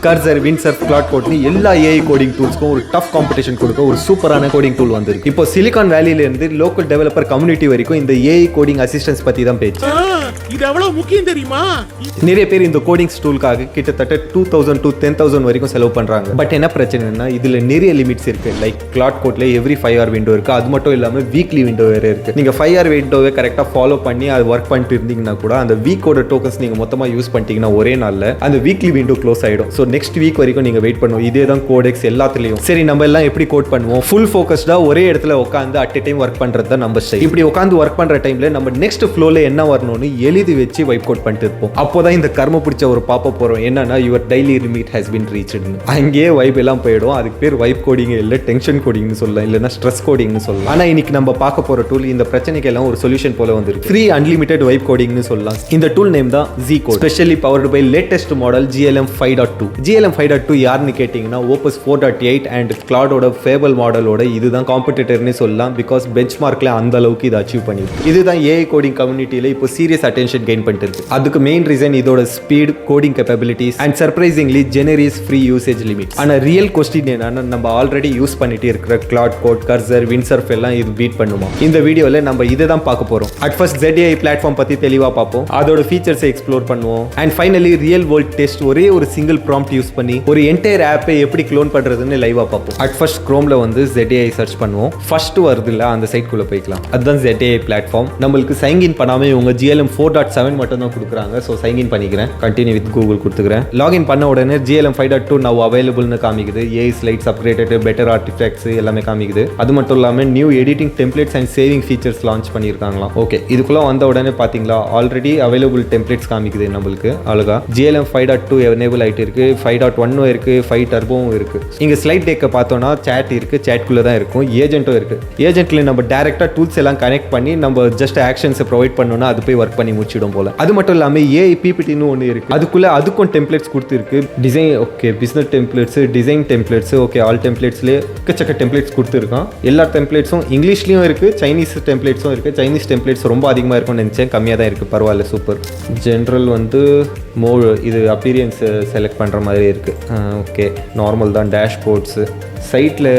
Cursor, விண்ட்சர்ஃப், Claude code எல்லா AI coding டூல்ஸ்க்கும் ஒரு tough competition கொடுக்க ஒரு சூப்பரான கோடிங் டூல் வந்திருக்கு. இப்போ சிலிகான் வேலியில இருந்து லோக்கல் டெவலப்பர் கம்யூனிட்டி வரைக்கும் இந்த AI கோடிங் அசிஸ்டன்ஸ் பத்தி தான் பேச்சு. இது எவ்வளவு முக்கியம் தெரியுமா? நிறைய பேர் இந்த கோடிங்ஸ் டூலுக்காக கிட்டத்தட்ட 2000 to 10,000 வரைக்கும் செலவு பண்றாங்க. பட் என்ன பிரச்சனைனா இதுல நிறைய லிமிட்ஸ் இருக்கு. லைக் கிளாட் கோட்ல எவ்ரி 5 hour விண்டோ இருக்கு. அது மட்டும் இல்லாம வீக்லி விண்டோ வேற இருக்கு. நீங்க 5 hour விண்டோவை கரெக்டா ஃபாலோ பண்ணி அது ஒர்க் பண்ணிட்டு இருந்தீங்கன்னா கூட அந்த வீக்கோட டோக்கன்ஸ் நீங்க மொத்தமா யூஸ் பண்ணிட்டீங்கன்னா ஒரே நாள்ல அந்த வீக்லி விண்டோ க்ளோஸ் ஆயிடும். ஸோ நெக்ஸ்ட் வீக் வரைக்கும் நீங்க வெயிட் பண்ணுவோம். இதே தான் கோடெக்ஸ் எல்லாத்துலயும். சரி, நம்ம எல்லாம் எப்படி கோட் பண்ணுவோம்? ஃபுல் ஃபோக்கஸ்டா ஒரே இடத்துல உட்காந்து அட் எ டைம் ஒர்க் பண்றது தான் நம்ம ஸ்டைல். இப்படி உட்காந்து ஒர்க் பண்ற டைம்ல நம்ம நெக்ஸ்ட் ஃப்ளோல என்ன வரணும்னு எழுதி வச்சு வைப் கோட் பண்ணிட்டு இருப்போம். அப்போதான் இந்த கர்ம பிடிச்ச ஒரு பாப்பப் போறோம். என்னன்னா your daily limit has been reached. அங்கேயே வைப் எல்லாம் போயிடும். அதுக்கு பேர் வைப் கோடிங் இல்ல டென்ஷன் கோடிங்னு சொல்லலாம், இல்லைன்னா ஸ்ட்ரெஸ் கோடிங்னு சொல்லலாம். ஆனா இன்னைக்கு நம்ம பார்க்க போற டூல் இந்த பிரச்சனைக்கு எல்லாம் ஒரு சொல்யூஷன் போல வந்திருக்கு. ஃப்ரீ அன்லிமிட்டெட் வைப் கோடிங்னு சொல்லலாம். இந்த டூல் நேம் தான் Zcode, specially powered by latest model GLM 5.2. GLM 5.2 யாருன்னு கேட்டீங்கன்னா Opus 4.8 அண்ட் கிளாடோட ஃபேபிள் மாடலோட இதுதான் காம்படிட்டர்னு சொல்லலாம். பிகாஸ் பெஞ்ச் மார்க்ல அந்த அளவுக்கு இதை அச்சீவ் பண்ணிருக்கு. இதுதான் AI கோடிங் கம்யூனிட்டியில இப்போ சீரியஸ் அட்டென்ஷன் கெயின் பண்ணிட்டு இருக்கு. அதுக்கு மெயின் ரீசன் இதோட speed, coding capabilities and surprisingly generous free usage limits. ஆனா ரியல் கொஸ்டின் என்னன்னா நம்ம ஆல்ரெடி யூஸ் பண்ணிட்டு இருக்கிற கிளாட் கோட், கர்சர், விண்ட்சர்ஃப் எல்லாம் இது பீட் பண்ணுமா? இந்த வீடியோல நம்ம இதை தான் பார்க்க போறோம். அட் ஃபர்ஸ்ட் ZAI பிளாட்ஃபார்ம் பத்தி தெளிவா பார்ப்போம். அதோட ஃபீச்சர்ஸை எக்ஸ்ப்ளோர் பண்ணுவோம். And finally real world test ஒரே ஒரு சிங்கிள் ப்ராம்ப்ட் யூஸ் பண்ணி ஒரு என்டையர் ஆப்பை எப்படி க்ளோன் பண்றதுன்னு லைவா பார்ப்போம். அட் ஃபர்ஸ்ட் குரோம்ல வந்து ZAI சர்ச் பண்ணுவோம். ஃபர்ஸ்ட் வருது இல்ல அந்த சைட் குள்ள போய்க்கலாம். அதுதான் ZAI பிளாட்ஃபார்ம். நம்மளுக்கு சைன் இன் பண்ணாம உங்க GLM 4.7 மட்டும் தான் கொடுக்குறாங்க. ஸோ சைன் இன் பண்ணிக்கிறேன். கண்டினியூ வித் கூகுள் கொடுத்துக்கிறேன். லாகின் பண்ண உடனே GLM 5.2 நவ் அவைலபிள்னு காமிக்குது. AI slides upgraded, better artifacts எல்லாமே காமிக்குது. அது மட்டும் இல்லாமல் new editing templates and saving features launch பண்ணியிருக்காங்களாம். ஓகே, இதுக்குள்ள வந்த உடனே பார்த்தீங்களா ஆல்ரெடி அவைலபிள் டெம்ப்ளேட்ஸ் காமிக்குது நம்மளுக்கு. அழகா GLM 5.2 எனேபிள் ஆகிட்டு இருக்கு. 5.1 இருக்கு, 5 டர்போவும் இருக்கு. இங்க ஸ்லைட் டேக்கை பார்த்தோம்னா சேட் இருக்கு. சேட்குள்ள தான் இருக்கும். ஏஜென்ட்டும் இருக்கு. ஏஜென்ட்ல நம்ம டைரக்டா டூல்ஸ் எல்லாம் கனெக்ட் பண்ணி நம்ம ஜஸ்ட் ஆக்ஷன்ஸை ப்ரொவைட் பண்ணோம்னா அது போய் ஒர்க் பண்ணி முடிச்சிடும் போல. அது மட்டும் இல்லாமல் AI PPTன்னு ஒன்று இருக்கு. அதுக்குள்ள அதுக்கும் டெம்ப்ளேட்ஸ் கொடுத்துருக்கு. Design okay, business templates, design templates, okay all டெம்ப்ளேட்ஸ்லேயே எக்கச்சக்க டெம்ப்ளேட்ஸ் கொடுத்துருக்கான். எல்லா டெம்ப்ளேட்ஸும் இங்கிலீஷ்லயும் இருக்கு, சைனீஸ் டெம்ப்ளேட்ஸும் இருக்கு. சைனீஸ் டெம்ப்ளேட்ஸ் ரொம்ப அதிகமாக இருக்கும்னு நினைச்சேன். கம்மியாக தான் இருக்கு. பரவாயில்ல, சூப்பர். ஜென்ரல் வந்து மோர் இது அப்பீரியன்ஸ் செலக்ட் பண்ணுற மாதிரி இருக்கு. ஓகே, நார்மல் தான். டேஷ்போர்ட்ஸு சைட்டில்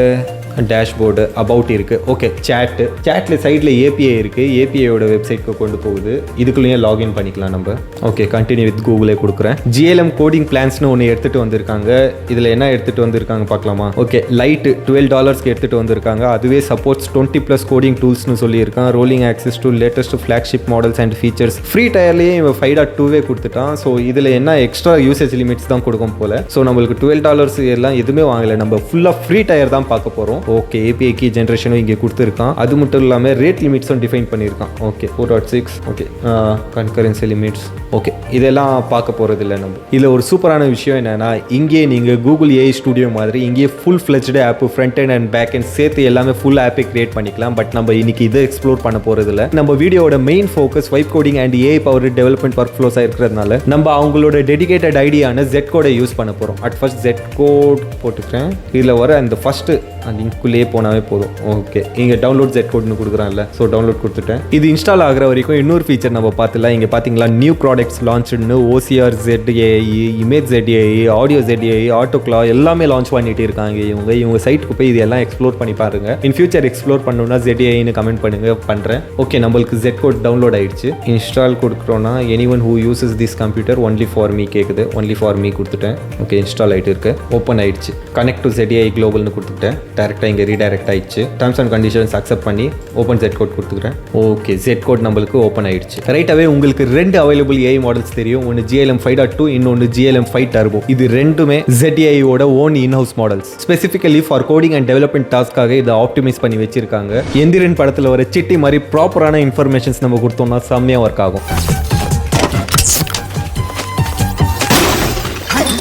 டேஷ்போர்டு அபவுட் இருக்கு. ஓகே, சேட்ல சைட்ல API இருக்கு. APIயோட வெப்சைட்க்கு கொண்டு போகுது. இதுக்குள்ளேயே லாகின் பண்ணிக்கலாம் நம்ம. ஓகே, கண்டினியூ வித் கூகுளே கொடுக்குறேன். GLM கோடிங் பிளான்ஸ்னு ஒன்று எடுத்துட்டு வந்திருக்காங்க. இதில் என்ன எடுத்துட்டு வந்திருக்காங்க பார்க்கலாமா? ஓகே, லைட் $12 எடுத்துட்டு வந்திருக்காங்க. அதுவே சப்போர்ட்ஸ் 20+ கோடிங் டூல்ஸ்னு சொல்லியிருக்கான். Rolling access to latest flagship models and features. Free டயர்லேயே இவன் 5.2 கொடுத்துட்டான். ஸோ இதில் என்ன எக்ஸ்ட்ரா யூசேஜ் லிமிட்ஸ் தான் கொடுக்கும் போல. ஸோ நம்மளுக்கு $12 எல்லாம் எதுவுமே வாங்கலை. நம்ம ஃபுல்லாக ஃப்ரீ டயர் தான் பார்க்க போகிறோம். ஓகே, API கீ ஜென்ரேஷனும் இங்கே கொடுத்துருக்கான். அது மட்டும் இல்லாமல் ரேட் லிமிட்ஸும் டிஃபைன் பண்ணியிருக்கான். Okay, 4.6. Okay, concurrency limits. Okay, இதெல்லாம் பார்க்க போகிறது இல்லை நம்ம. இதில் ஒரு சூப்பரான விஷயம் என்னன்னா இங்கே நீங்கள் கூகுள் AI ஸ்டுடியோ மாதிரி இங்கேயே full fledged app, front end and back end சேர்த்து எல்லாமே ஃபுல் ஆப்பை கிரியேட் பண்ணிக்கலாம். பட் நம்ம இன்னைக்கு இதை எக்ஸ்ப்ளோர் பண்ண போகிறது இல்லை. நம்ம வீடியோட main focus vibe coding and AI power development work ஃப்ளோஸாக இருக்கிறதுனால நம்ம அவங்களோட டெடிகேட்டட் ஐடியான Zcode யூஸ் பண்ண போகிறோம். அட் ஃபர்ஸ்ட் Zcode போட்டுக்கிறேன். இதில் வர அந்த ஃபர்ஸ்ட் லிங்க்குள்ளேயே போனாவே போதும். ஓகே, இங்கே டவுன்லோட் Zcodeன்னு கொடுக்குறான்ல. ஸோ டவுன்லோட் கொடுத்துட்டேன். இது இன்ஸ்டால் ஆகிற வரைக்கும் இன்னொரு ஃபீச்சர் நம்ம பார்த்துலாம். இங்கே பார்த்தீங்களா நியூ ப்ராடக்ட்ஸ் லான்ச்னு OCR ZAI, image ZAI, audio ZAI, ஆட்டோக்ளா எல்லாமே லான்ச் பண்ணிட்டு இருக்காங்க. இவங்க சைட்டுக்கு போய் இது எல்லாம் எக்ஸ்ப்ளோர் பண்ணி பாருங்க. இன் ஃபியூச்சர் எக்ஸ்ப்ளோர் பண்ணணும்னா ZAIன்னு கமெண்ட் பண்ணுங்க, பண்ணுறேன். ஓகே, நம்மளுக்கு Zcode டவுன்லோட் ஆயிடுச்சு. இன்ஸ்டால் கொடுக்குறோன்னா anyone who uses this computer only for me கேட்குது. only for me கொடுத்துட்டேன். ஓகே, இன்ஸ்டால் ஆகிட்டு இருக்கு. ஓப்பன் ஆயிடுச்சு. கனெக்ட் டு ZAI குளோபல்னு கொடுத்துட்டேன். டேரெக்டாக இங்கே ரீடைரக்ட் ஆயிடுச்சு. டர்ம்ஸ் அண்ட் கண்டிஷன்ஸ் அக்செப்ட் பண்ணி ஓப்பன் Zcode கொடுத்துக்கிறேன். ஓகே, Zcode நம்மளுக்கு ஓப்பன் ஆயிடுச்சு. ரைட்டாகவே உங்களுக்கு 2 அவைலபிள் AI மாடல்ஸ் தெரியும். ஒன்று GLM 5.2, இன்னொன்று GLM 5 டர்போ. இது ரெண்டுமே ZAIயோட own in house models. Specifically for coding and development டாஸ்க்காக இதை ஆப்டிமைஸ் பண்ணி வச்சிருக்காங்க. எந்திரன் படத்தில் வர சிட்டி மாதிரி ப்ராப்பரான இன்ஃபர்மேஷன்ஸ் நம்ம கொடுத்தோம்னா செம்மையாக ஒர்க் ஆகும்.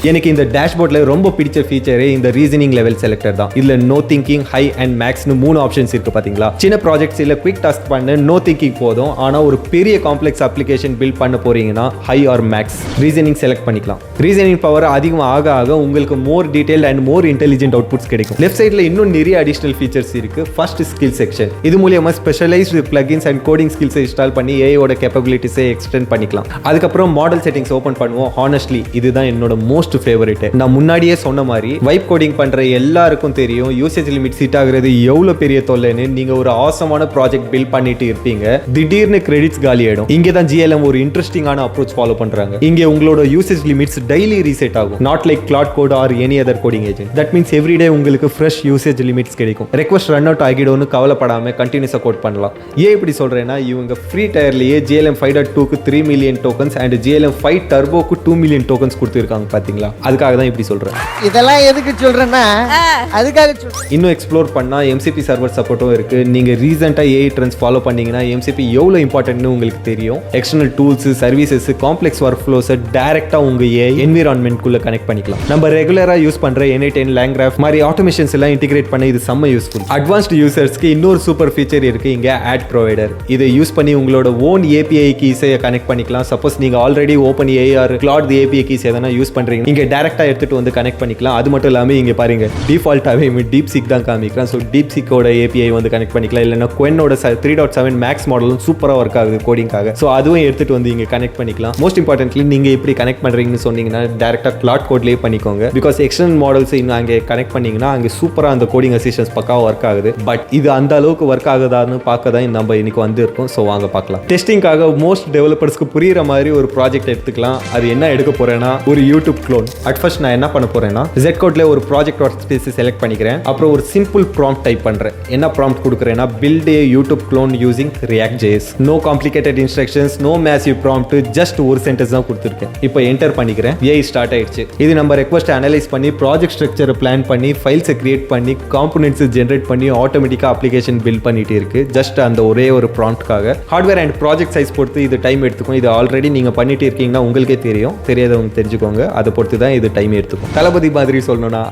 எனக்கு இந்த டேஷ்போர்ட்ல ரொம்ப பிடிச்ச ஃபீச்சரே இந்த ரீசனிங் லெவல் செலக்டர் தான். இதுல நோ திங்கிங், ஹை அண்ட் மேக்ஸ்னு 3 ஆப்ஷன்ஸ் இருக்கு பாத்தீங்களா. சின்ன ப்ராஜெக்ட்ஸ் இல்ல குவிக் டாஸ்க் பண்ண நோ திங்கிங் போதும். ஆனா ஒரு பெரிய காம்ப்ளெக்ஸ் அப்ளிகேஷன் பில்ட் பண்ண போறீங்கன்னா high or max reasoning select பண்ணிக்கலாம். ரீசனிங் பவர் அதிகமாக ஆக ஆக உங்களுக்கு more detail and more intelligent outputs கிடைக்கும். லெஃப்ட் சைட்ல இன்னும் நிறைய அடிஷனல் ஃபீச்சர்ஸ் இருக்கு. First skill section. இது மூலமா ஸ்பெஷலைஸ்டு பிளகின்ஸ் அண்ட் கோடிங் ஸ்கில்ஸை இன்ஸ்டால் பண்ணி ஏஐயோட கேப்பபிலிட்டிஸை எக்ஸ்டெண்ட் பண்ணிக்கலாம். அதுக்கப்புறம் மாடல் செட்டிங்ஸ் ஓப்பன் பண்ணுவோம். ஹானஸ்ட்லி இதுதான் என்னோட மோஸ்ட் மோஸ்ட் ஃபேவரட். நான் முன்னாடியே சொன்ன மாதிரி வைப் கோடிங் பண்ற எல்லாருக்கும் தெரியும் யூசேஜ் லிமிட் ஹிட் ஆகுறது எவ்வளவு பெரிய தொல்லைன்னு. நீங்க ஒரு ஆசமான ப்ராஜெக்ட் பில்ட் பண்ணிட்டு இருப்பீங்க, திடீர்னு கிரெடிட்ஸ் காலி ஆயிடும். இங்க தான் GLM ஒரு இன்ட்ரெஸ்டிங்கான அப்ரோச் ஃபாலோ பண்றாங்க. இங்க உங்களோட யூசேஜ் லிமிட்ஸ் டெய்லி ரீசெட் ஆகும், not like Claude Code or any other coding agent. That means every day உங்களுக்கு ஃப்ரெஷ் யூசேஜ் லிமிட்ஸ் கிடைக்கும். ரெக்வெஸ்ட் ரன் அவுட் ஆகிடும்னு கவலைப்படாம கண்டினியூஸா கோட் பண்ணலாம். ஏன் இப்படி சொல்றேன்னா, இவங்க ஃப்ரீ டயர்லயே GLM 5.2க்கு 3 மில்லியன் டோக்கன்ஸ் அண்ட் GLM 5 டர்போக்கு 2 மில்லியன் டோக்கன்ஸ் கொடுத்திருக்காங்க பாத்தீங்களா. அதுக்காக தான் இப்படி சொல்றேன். இதெல்லாம் எதுக்கு சொல்றேன்னா அதுக்காக சொல்றேன். இன்னும் எக்ஸ்ப்ளோர் பண்ணா MCP சர்வர் சப்போர்ட்டும் இருக்கு. நீங்க ரீசெண்டா AI ட்ரெண்ட்ஸ் ஃபாலோ பண்ணீங்கன்னா MCP எவ்வளவு இம்பார்ட்டன்ட்னு உங்களுக்கு தெரியும். External tools, services, complex workflows டைரக்டா உங்க AI என்விரான்மென்ட் குள்ள கனெக்ட் பண்ணிக்கலாம். நம்ம ரெகுலரா யூஸ் பண்ற N8N லேங்க்ராஃப் மாதிரி ஆட்டோமேஷன்ஸ் எல்லாம் இன்டிகிரேட் பண்ண இது செம்ம யூஸ்ஃபுல். அட்வான்ஸ்ட் யூசர்ஸ்க்கு இன்னொரு சூப்பர் ஃபீச்சர் இருக்கு இங்க, ஆட் ப்ரொவைடர். இதை யூஸ் பண்ணி உங்களோட ஓன் API கீஸை கனெக்ட் பண்ணிக்கலாம். சப்போஸ் நீங்க already open AI or Claude API keys எதனா யூஸ் பண்றீங்க, இங்க டைரக்டா எடுத்துட்டு வந்து கனெக்ட் பண்ணிக்கலாம். அது மட்டும் இல்லாம இங்க பாருங்க, டிஃபால்ட்டாவே டீப்சீக் தான் காமிக்கிறான். ஸோ டீப்சீக்கோட API வந்து கனெக்ட் பண்ணிக்கலாம். இல்லைன்னா குவென்னோட 3.7 மேக்ஸ் மாடலும் சூப்பராக ஒர்க் ஆகுது கோடிங்காக. ஸோ அதுவும் எடுத்துட்டு வந்து இங்க கனெக்ட் பண்ணிக்கலாம். மோஸ்ட் இம்பார்ட்டன்ட்லி நீங்க எப்படி கனெக்ட் பண்றீங்கன்னு சொன்னீங்கன்னா டேரக்டா Claude கோட்லேயே பண்ணிக்கோங்க. பிகாஸ் எக்ஸ்டர்னல் மாடல்ஸ் இன்னும் அங்கே கனெக்ட் பண்ணீங்கன்னா அங்கே சூப்பராக அந்த கோடிங் அசிஸ்டன்ஸ் பக்காவாக ஒர்க் ஆகுது. பட் இது அந்த அளவுக்கு ஒர்க் ஆகுதான்னு பார்க்க தான் நம்ம இன்னைக்கு வந்து இருக்கோம். ஸோ வாங்க பார்க்கலாம். டெஸ்டிங்காக மோஸ்ட் டெவலப்பர்ஸ்க்கு புரியுற மாதிரி ஒரு ப்ராஜெக்ட் எடுத்துக்கலாம். அது என்ன எடுக்க போறேன்னா ஒரு யூடியூப் க்ளோன். அட் ஃபர்ஸ்ட் நான் என்ன பண்ண போறேன்னா Zcode ஒரு ப்ராஜெக்ட் ஒர்க் ஸ்பேஸ் செலக்ட் பண்ணிக்கிறேன். அப்புறம் ஒரு சிம்பிள் ப்ராம்ப்ட் டைப் பண்றேன். என்ன ப்ராம்ப்ட் கொடுக்குறேன்னா, build a YouTube clone using ReactJS. No complicated instructions, no massive prompt, just ஒரு சென்டென்ஸ் தான் கொடுத்துருக்கேன். இப்போ என்டர் பண்ணிக்கிறேன். AI ஸ்டார்ட் ஆயிடுச்சு. இது நம்ம ரெக்வெஸ்ட் அனலைஸ் பண்ணி ப்ராஜெக்ட் ஸ்ட்ரக்சரை பிளான் பண்ணி ஃபைல்ஸை கிரியேட் பண்ணி காம்போனன்ட்ஸ் ஜென்ரேட் பண்ணி ஆட்டோமேட்டிக்காக அப்ளிகேஷன் பில்ட் பண்ணிட்டு இருக்கு. ஜஸ்ட் அந்த ஒரே ஒரு ப்ராம்ப்ட்காக. ஹார்ட்வேர் அண்ட் ப்ராஜெக்ட் சைஸ் பொறுத்து இது டைம் எடுத்துக்கும். இது ஆல்ரெடி நீங்க பண்ணிட்டு இருக்கீங்கன்னா உங்களுக்கே தெரியும், தெரியாதவங்க தெரிஞ்சுக்கோங்க. அதை பொறுத்து தான் இது டைம் எடுத்துக்கும். தளபதி மாதிரி சொல்லணும்னா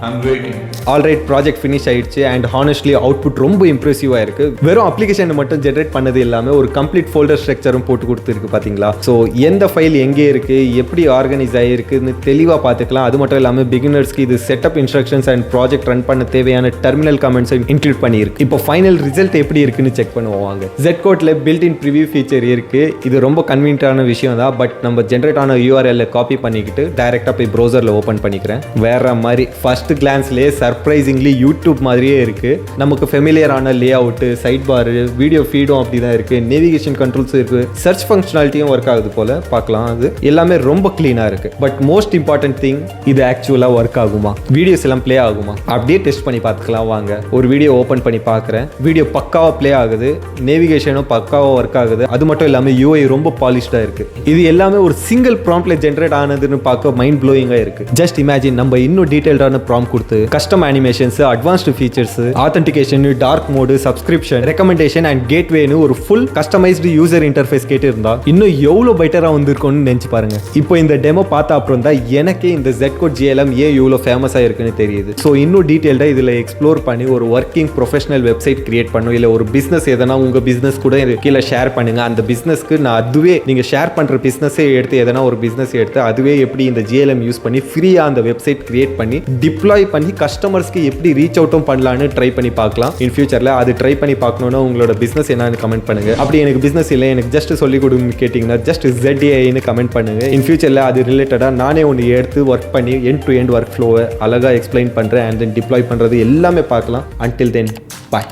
ஆல்ரைட் ப்ராஜெக்ட் ஃபினிஷ் ஆயிடுச்சு அண்ட் ஹானஸ்ட்லி அவுட்புட் ரொம்ப இம்ப்ரெசிவா இருக்கு. வெறும் அப்ளிகேஷன் மட்டும் ஜென்ரேட் பண்ணது இல்லாம ஒரு கம்ப்ளீட் ஃபோல்டர் ஸ்ட்ரக்சரும் போட்டு கொடுத்துருக்கு பாத்தீங்களா. ஸோ எந்த ஃபைல் எங்கே இருக்கு, எப்படி ஆர்கனைஸ் ஆகிருக்குன்னு தெளிவாக பார்த்துக்கலாம். அது மட்டும் இல்லாமல் பிகினர்ஸ்க்கு இது setup instructions and project run பண்ண தேவையான டெர்மினல் கமெண்ட்ஸை இன்க்ளூட் பண்ணியிருக்கு. இப்போ ஃபைனல் ரிசல்ட் எப்படி இருக்குன்னு செக் பண்ணுவாங்க. Zcodeல பில்ட் இன் ப்ரிவியூ ஃபீச்சர் இருக்கு. இது ரொம்ப கன்வீனியன்ட்டான விஷயம் தான். பட் நம்ம ஜென்ரேட் ஆன URL காப்பி பண்ணிக்கிட்டு டைரக்டா போய் ப்ரௌசர்ல ஓப்பன் பண்ணிக்கிறேன். வேற மாதிரி ஃபர்ஸ்ட் கிளான்ஸ்லேயே சர்ப்ரைசிங்லி யூடியூப் மாதிரியே இருக்கு. நமக்கு ஃபெமிலியரான லே அவுட்டு, சைட் பார், வீடியோ ஃபீடும் அப்படி தான் இருக்கு. நேவிகேஷன் கண்ட்ரோல்ஸ் இருக்கு. சர்ச் ஃபங்க்ஷனாலிட்டியும் ஒர்க் ஆகுது போல பார்க்கலாம். அது எல்லாமே ரொம்ப கிளீனா இருக்கு. பட் மோஸ்ட் இம்பார்ட்டன்ட் திங், இது ஆக்சுவலா ஒர்க் ஆகுமா, வீடியோஸ் எல்லாம் பிளே ஆகுமா அப்படியே டெஸ்ட் பண்ணி பார்த்துக்கலாம் வாங்க. ஒரு வீடியோ ஓப்பன் பண்ணி பார்க்குறேன். வீடியோ பக்காவா பிளே ஆகுது, நேவிகேஷனும் பக்காவா ஒர்க் ஆகுது. அது மட்டும் இல்லாமல் UI ரொம்ப பாலிஷ்டா இருக்கு. இது எல்லாமே ஒரு சிங்கிள் ப்ராம்ப்ட்ல ஜென்ரேட் ஆனதுன்னு பார்க்க மைண்ட் ப்ளோயிங்கா இருக்கு. ஜஸ்ட் இமேஜின் நம்ம இன்னும் டீடைல்டான ப்ராம்ப்ட் கொடுத்து custom animations, advanced features, authentication, dark mode, subscription, recommendation and கேட்வேன்னு ஒரு ஃபுல் கஸ்டமைஸ்டு யூசர் இன்டர்ஃபேஸ் கேட்டு இருந்தா இன்னும் எவ்வளோ பெட்டரா வந்திருக்கும்னு நினைச்சு பாருங்க. இப்போ இந்த டெமோ பார்த்த அப்புறம் தான் எனக்கே இந்த Zcode GLM ஏன் இவ்வளோ ஃபேமஸா இருக்குன்னு தெரியுது. ஸோ இன்னும் டீடைல்டா இதுல எக்ஸ்ப்ளோர் பண்ணி ஒரு ஒர்க்கிங் ப்ரொஃபஷனல் வெப்சைட் கிரியேட் பண்ணும். இல்லை ஒரு பிசினஸ் எதனா உங்க பிசினஸ் கூட கீழே ஷேர் பண்ணுங்க. அந்த பிசினஸ்க்கு நான் அதுவே நீங்க ஷேர் பண்ற பிசினஸே எடுத்து எதனா ஒரு பிசினஸ் எடுத்து அதுவே எப்படி இந்த GLM யூஸ் பண்ணி ஃப்ரீயா அந்த வெப்சைட் கிரியேட் பண்ணி டிப்ளாய் பண்ணி கஸ்டமர்ஸ்க்கு எப்படி ரீச் அவுட்டும் பண்ணலான்னு ட்ரை பண்ணி பார்க்கலாம். இன் ஃபியூச்சர்ல அது ட்ரை பண்ணி பார்க்கணும்னா உங்களோட பிசினஸ் என்னன்னு கமெண்ட் பண்ணுங்க. அப்படி எனக்கு பிசினஸ் இல்லை, எனக்கு ஜஸ்ட் சொல்லி கொடுங்கன்னு கேட்டீங்கன்னா ஜஸ்ட் ZAIன்னு கமெண்ட் பண்ணுங்க. இன் ஃபியூச்சர்ல அது ரிலேட்டடா நானே ஒன்று எடுத்து ஒர்க் பண்ணி எண்ட் டு எண்ட் ஒர்க் ஃப்ளோவை அழகா எக்ஸ்பிளைன் பண்றேன் அண்ட் தென் டிப்ளாய் பண்றது எல்லாமே பார்க்கலாம். அன்டில் தென் பாய்.